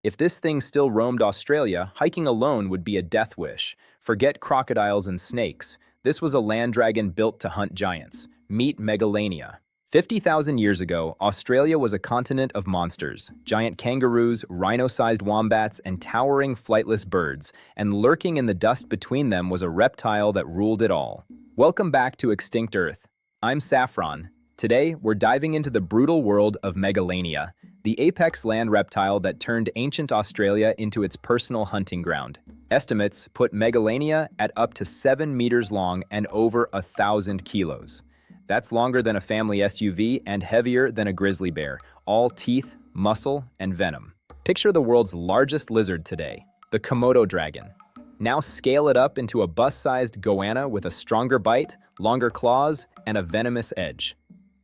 If this thing still roamed Australia, hiking alone would be a death wish. Forget crocodiles and snakes. This was a land dragon built to hunt giants. Meet Megalania. 50,000 years ago, Australia was a continent of monsters. Giant kangaroos, rhino-sized wombats, and towering flightless birds. And lurking in the dust between them was a reptile that ruled it all. Welcome back to Extinct Earth. I'm Saffron. Today, we're diving into the brutal world of Megalania, the apex land reptile that turned ancient Australia into its personal hunting ground. Estimates put Megalania at up to 7 meters long and over 1,000 kilos. That's longer than a family SUV and heavier than a grizzly bear, all teeth, muscle, and venom. Picture the world's largest lizard today, the Komodo dragon. Now scale it up into a bus-sized goanna with a stronger bite, longer claws, and a venomous edge.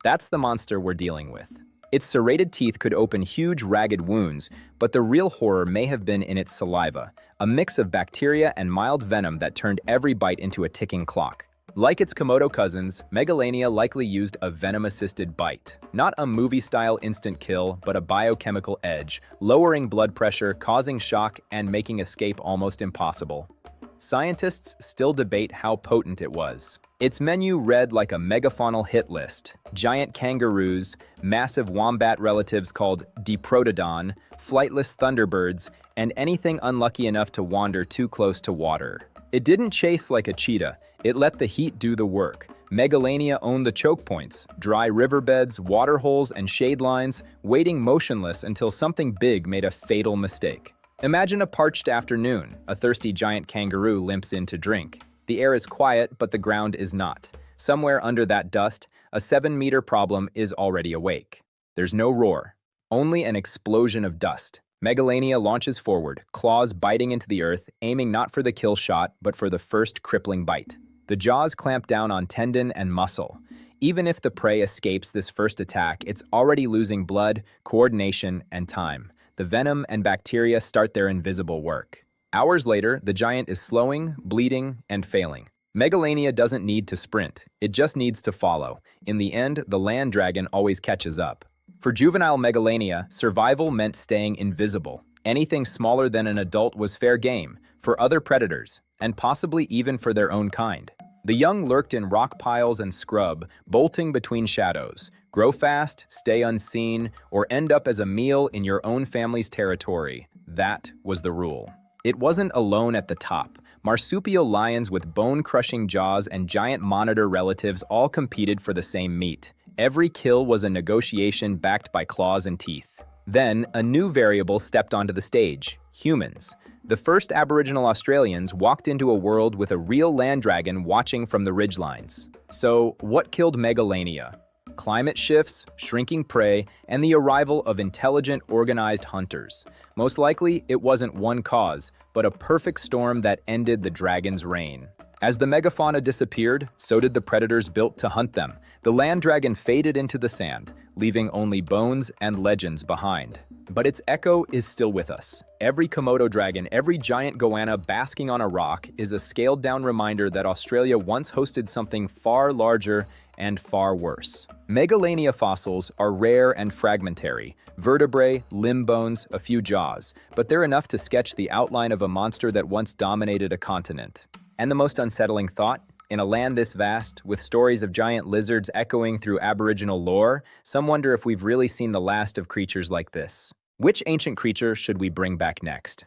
That's the monster we're dealing with. Its serrated teeth could open huge, ragged wounds, but the real horror may have been in its saliva, a mix of bacteria and mild venom that turned every bite into a ticking clock. Like its Komodo cousins, Megalania likely used a venom-assisted bite. Not a movie-style instant kill, but a biochemical edge, lowering blood pressure, causing shock, and making escape almost impossible. Scientists still debate how potent it was. Its menu read like a megafaunal hit list: giant kangaroos, massive wombat relatives called Diprotodon, flightless thunderbirds, and anything unlucky enough to wander too close to water. It didn't chase like a cheetah, it let the heat do the work. Megalania owned the choke points, dry riverbeds, water holes, and shade lines, waiting motionless until something big made a fatal mistake. Imagine a parched afternoon. A thirsty giant kangaroo limps in to drink. The air is quiet, but the ground is not. Somewhere under that dust, a 7-meter problem is already awake. There's no roar, only an explosion of dust. Megalania launches forward, claws biting into the earth, aiming not for the kill shot, but for the first crippling bite. The jaws clamp down on tendon and muscle. Even if the prey escapes this first attack, it's already losing blood, coordination, and time. The venom and bacteria start their invisible work. Hours later, the giant is slowing, bleeding, and failing. Megalania doesn't need to sprint, it just needs to follow. In the end, the land dragon always catches up. For juvenile Megalania, survival meant staying invisible. Anything smaller than an adult was fair game for other predators, and possibly even for their own kind. The young lurked in rock piles and scrub, bolting between shadows. Grow fast, stay unseen, or end up as a meal in your own family's territory. That was the rule. It wasn't alone at the top. Marsupial lions with bone-crushing jaws and giant monitor relatives all competed for the same meat. Every kill was a negotiation backed by claws and teeth. Then, a new variable stepped onto the stage: humans. The first Aboriginal Australians walked into a world with a real land dragon watching from the ridgelines. So, what killed Megalania? Climate shifts, shrinking prey, and the arrival of intelligent, organized hunters. Most likely, it wasn't one cause, but a perfect storm that ended the dragon's reign. As the megafauna disappeared, so did the predators built to hunt them. The land dragon faded into the sand, leaving only bones and legends behind. But its echo is still with us. Every Komodo dragon, every giant goanna basking on a rock is a scaled-down reminder that Australia once hosted something far larger and far worse. Megalania fossils are rare and fragmentary. Vertebrae, limb bones, a few jaws. But they're enough to sketch the outline of a monster that once dominated a continent. And the most unsettling thought? In a land this vast, with stories of giant lizards echoing through Aboriginal lore, some wonder if we've really seen the last of creatures like this. Which ancient creature should we bring back next?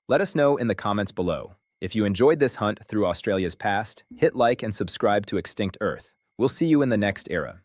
Let us know in the comments below. If you enjoyed this hunt through Australia's past, hit like and subscribe to Extinct Earth. We'll see you in the next era.